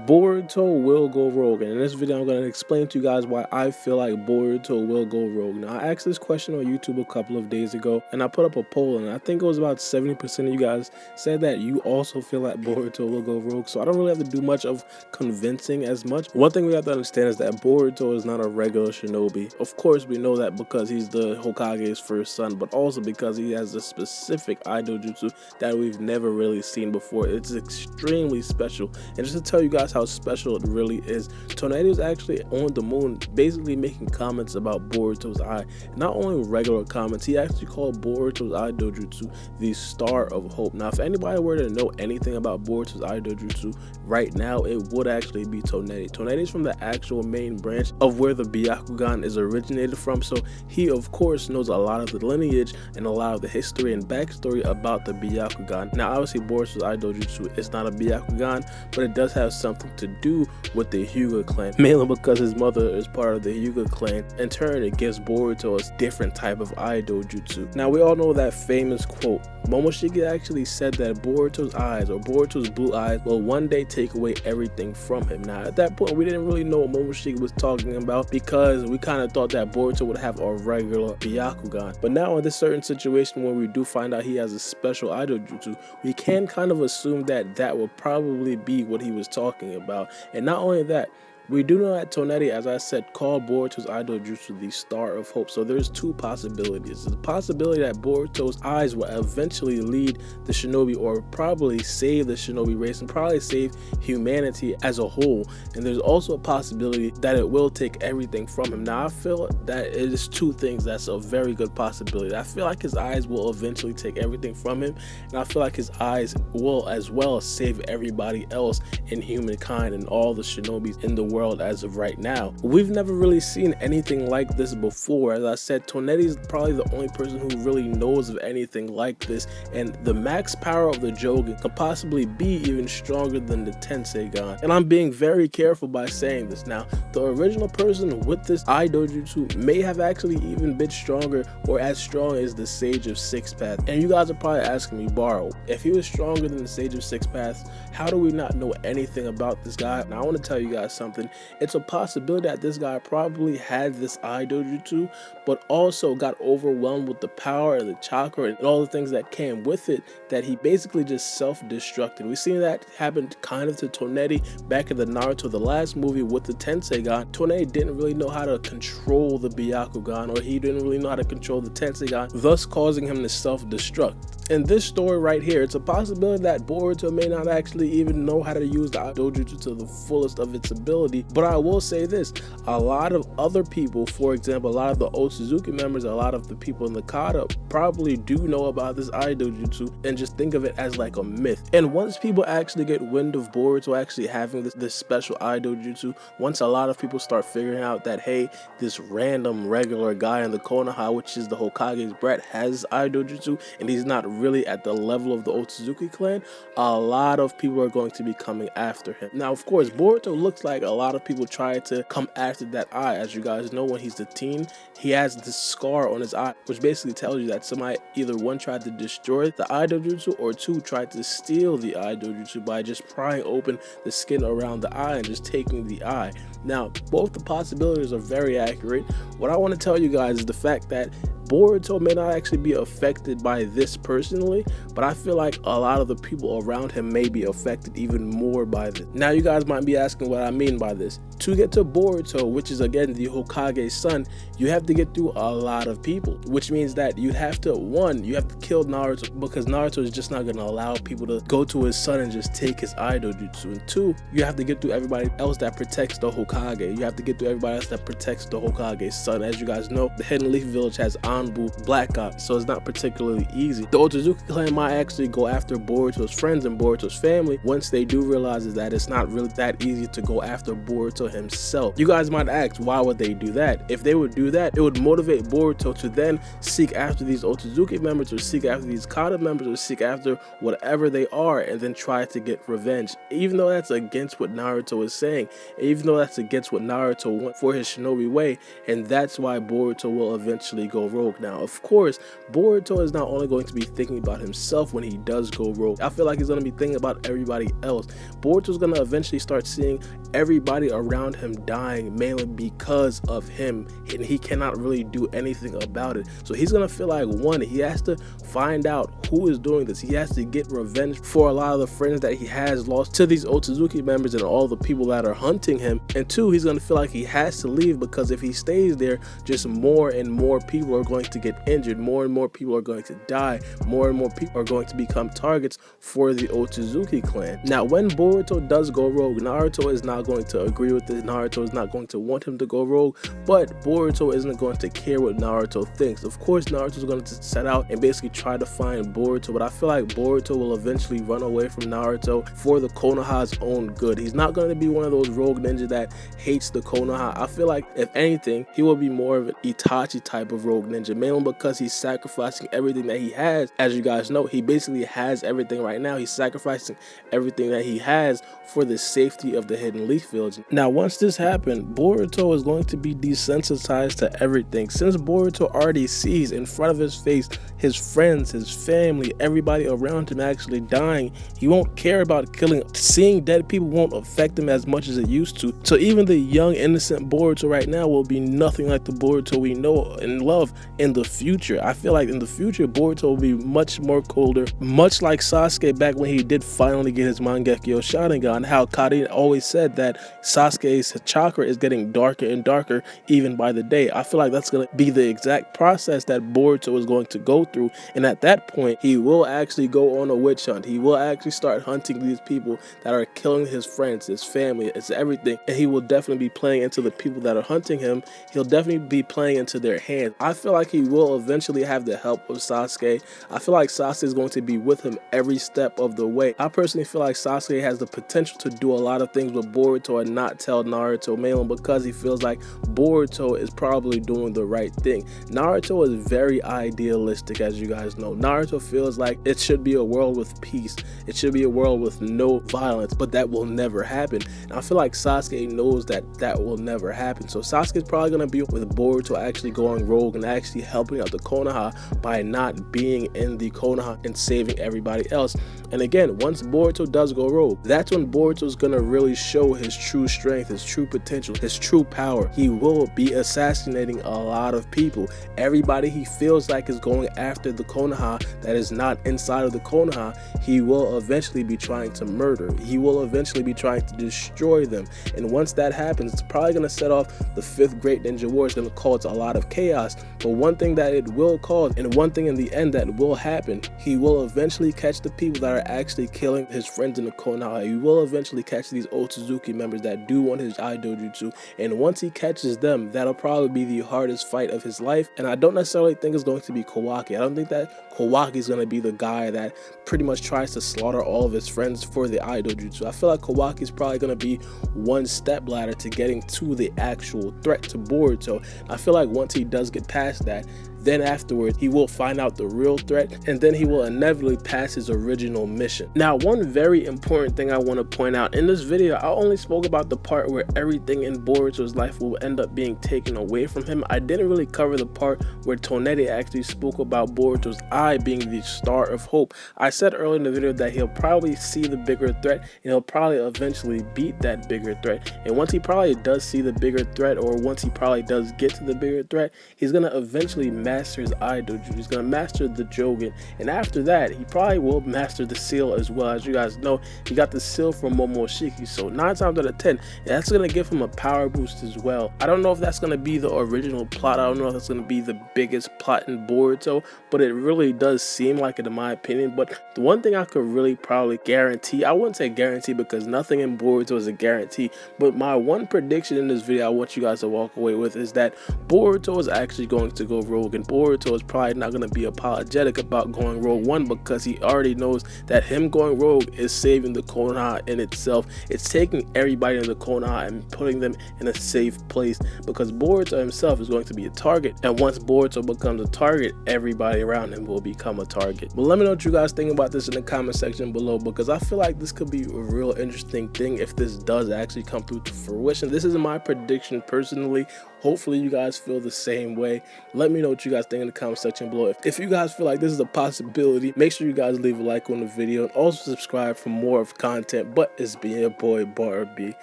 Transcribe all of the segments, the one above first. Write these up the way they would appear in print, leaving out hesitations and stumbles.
Boruto will go rogue, and in this video I'm going to explain to you guys why I feel like Boruto will go rogue. Now, I asked this question on YouTube a couple of days ago, and I put up a poll, and I think it was about 70% of you guys said that you also feel like Boruto will go rogue, so I don't really have to do much of convincing as much. One thing we have to understand is that Boruto is not a regular shinobi. Of course, we know that because he's the Hokage's first son, but also because he has a specific eye dojutsu that we've never really seen before. It's extremely special, and just to tell you guys how special it really is, Tornado is actually on the moon basically making comments about Boruto's eye. Not only regular comments, he actually called Boruto's eye dojutsu the Star of Hope. Now, if anybody were to know anything about Boruto's eye dojutsu right now, it would actually be Toneri. Toneri is from the actual main branch of where the Byakugan is originated from, so he of course knows a lot of the lineage and a lot of the history and backstory about the Byakugan. Now, obviously Boruto's eye dojutsu is not a Byakugan, but it does have something to do with the Hyuga clan, mainly because his mother is part of the Hyuga clan. In turn, it gives Boruto a different type of eye dojutsu. Now, we all know that famous quote. Momoshiki actually said that Boruto's eyes, or Boruto's blue eyes, will one day take away everything from him. Now, at that point, we didn't really know what Momoshiki was talking about because we kind of thought that Boruto would have a regular Byakugan. But now in this certain situation where we do find out he has a special eye dojutsu, we can kind of assume that that will probably be what he was talking about. And not only that, we do know that Toneri, as I said, called Boruto's eye dojutsu the Star of Hope. So there's two possibilities. There's a possibility that Boruto's eyes will eventually lead the shinobi, or probably save the shinobi race and probably save humanity as a whole. And there's also a possibility that it will take everything from him. Now, I feel that it is two things that's a very good possibility. I feel like his eyes will eventually take everything from him, and I feel like his eyes will as well save everybody else in humankind and all the shinobis in the world as of right now. We've never really seen anything like this before. As I said, Toneri is probably the only person who really knows of anything like this, and the max power of the Jougan could possibly be even stronger than the Tenseigan. And I'm being very careful by saying this. Now, the original person with this eye dojutsu may have actually even been stronger or as strong as the Sage of Six Paths. And you guys are probably asking me, Baara, if he was stronger than the Sage of Six Paths, how do we not know anything about this guy? Now, I want to tell you guys something. It's a possibility that this guy probably had this eye dojutsu, but also got overwhelmed with the power and the chakra and all the things that came with it, that he basically just self-destructed. We've seen that happen kind of to Toneri back in the Naruto, the last movie with the Tenseigan. Toneri didn't really know how to control the Byakugan, or he didn't really know how to control the Tenseigan, thus causing him to self-destruct. In this story right here, it's a possibility that Boruto may not actually even know how to use the dojutsu to the fullest of its ability. But I will say this, a lot of other people, for example, a lot of the Otsutsuki members, a lot of the people in the kata probably do know about this eye dojutsu and just think of it as like a myth. And once people actually get wind of Boruto actually having this special eye dojutsu, once a lot of people start figuring out that, hey, this random regular guy in the Konoha, which is the Hokage's brat, has eye dojutsu and he's not really at the level of the Otsutsuki clan, a lot of people are going to be coming after him. Now, of course, Boruto looks like a lot of people try to come after that eye. As you guys know, when he's a teen, he has this scar on his eye, which basically tells you that somebody either one tried to destroy the eye dojutsu, or two tried to steal the eye dojutsu by just prying open the skin around the eye and just taking the eye. Now, both the possibilities are very accurate. What I want to tell you guys is the fact that Boruto may not actually be affected by this personally, but I feel like a lot of the people around him may be affected even more by this. Now, you guys might be asking what I mean by this. To get to Boruto, which is again the Hokage's son, you have to get through a lot of people, which means that you have to, one, you have to kill Naruto, because Naruto is just not going to allow people to go to his son and just take his eye dojutsu. And two, you have to get through everybody else that protects the Hokage. You have to get through everybody else that protects the Hokage's son. As you guys know, the Hidden Leaf Village has Anbu, Black Ops, so it's not particularly easy. The Otsutsuki clan might actually go after Boruto's friends and Boruto's family once they do realize that it's not really that easy to go after Boruto himself. You guys might ask, why would they do that? If they would do that, it would motivate Boruto to then seek after these Otsutsuki members, or seek after these Kata members, or seek after whatever they are, and then try to get revenge. Even though that's against what Naruto is saying, even though that's against what Naruto wants for his shinobi way, and that's why Boruto will eventually go rogue. rogue. Now, of course, Boruto is not only going to be thinking about himself when he does go rogue. I feel like he's going to be thinking about everybody else. Boruto's going to eventually start seeing everybody around him dying mainly because of him, and he cannot really do anything about it. So he's going to feel like, one, he has to find out who is doing this. He has to get revenge for a lot of the friends that he has lost to these Otsutsuki members and all the people that are hunting him. And two, he's going to feel like he has to leave, because if he stays there, just more and more people are going to get injured, more and more people are going to die, more and more people are going to become targets for the Otsutsuki clan. Now, when Boruto does go rogue, Naruto is not going to agree with this. Naruto is not going to want him to go rogue, but Boruto isn't going to care what Naruto thinks. Of course, Naruto is going to set out and basically try to find Boruto, but I feel like Boruto will eventually run away from Naruto for the Konoha's own good. He's not going to be one of those rogue ninja that hates the Konoha. I feel like, if anything, he will be more of an Itachi type of rogue ninja, mainly because he's sacrificing everything that he has. As you guys know, he basically has everything right now. He's sacrificing everything that he has for the safety of the Hidden Leaf Village. Now, once this happened, Boruto is going to be desensitized to everything. Since Boruto already sees in front of his face his friends, his family, everybody around him actually dying, he won't care about killing. Seeing dead people won't affect him as much as it used to. So even the young, innocent Boruto right now will be nothing like the Boruto we know and love in the future. I feel like in the future, Boruto will be much more colder, much like Sasuke back when he did finally get his Mangekyo Sharingan. How Kari always said that Sasuke's chakra is getting darker and darker even by the day. I feel like that's going to be the exact process that Boruto is going to go through, and at that point, he will actually go on a witch hunt. He will actually start hunting these people that are killing his friends, his family, it's everything, and he will definitely be playing into the people that are hunting him. He'll definitely be playing into their hands. I feel like he will eventually have the help of Sasuke. I feel like Sasuke is going to be with him every step of the way. I personally feel like Sasuke has the potential to do a lot of things with Boruto and not tell Naruto, mainly because he feels like Boruto is probably doing the right thing. Naruto is very idealistic, as you guys know. Naruto feels like it should be a world with peace. It should be a world with no violence, but that will never happen. And I feel like Sasuke knows that that will never happen. So Sasuke is probably going to be with Boruto actually going rogue and actually helping out the Konoha by not being in the Konoha and saving everybody else. And again, once Boruto does go rogue, that's when Boruto is going to really show his true strength, his true potential, his true power. He will be assassinating a lot of people. Everybody he feels like is going after the Konoha that is not inside of the Konoha, he will eventually be trying to murder. He will eventually be trying to destroy them. And once that happens, it's probably going to set off the 5th Great Ninja War. It's going to cause a lot of chaos. But one thing that it will cause, and one thing in the end that will happen, he will eventually catch the people that are actually killing his friends in the Konoha. He will eventually catch these Otsutsuki members that do want his eye dojutsu. And once he catches them, that'll probably be the hardest fight of his life. And I don't necessarily think it's going to be Kawaki. I don't think that Kawaki is going to be the guy that pretty much tries to slaughter all of his friends for the eye dojutsu. I feel like Kawaki is probably going to be one step ladder to getting to the actual threat to Boruto. I feel like once he does get past that, then afterwards he will find out the real threat, and then he will inevitably pass his original mission. Now, one very important thing I want to point out in this video, I only spoke about the part where everything in Boruto's life will end up being taken away from him. I didn't really cover the part where Toneri actually spoke about Boruto's eye being the star of hope. I said earlier in the video that he'll probably see the bigger threat, and he'll probably eventually beat that bigger threat. And once he probably does see the bigger threat, or once he probably does get to the bigger threat, he's going to eventually master his eye dojo. He's going to master the Jougan, and after that he probably will master the seal as well. As you guys know, he got the seal from Momoshiki, so 9 times out of 10 that's going to give him a power boost as well. I don't know if that's going to be the original plot. I don't know if that's going to be the biggest plot in Boruto, but it really does seem like it in my opinion. But the one thing I could really probably guarantee, I wouldn't say guarantee because nothing in Boruto is a guarantee, but my one prediction in this video I want you guys to walk away with is that Boruto is actually going to go rogue, and Boruto is probably not going to be apologetic about going rogue. One, because he already knows that him going rogue is saving the Konoha in itself. It's taking everybody in the Konoha and putting them in a safe place, because Boruto himself is going to be a target, and once Boruto becomes a target, everybody around him will become a target. But let me know what you guys think about this in the comment section below, because I feel like this could be a real interesting thing if this does actually come through to fruition. This is my prediction personally. Hopefully you guys feel the same way. Let me know what you guys think in the comment section below. If you guys feel like this is a possibility, make sure you guys leave a like on the video and also subscribe for more of content. But it's been your boy Baara,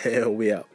and we out.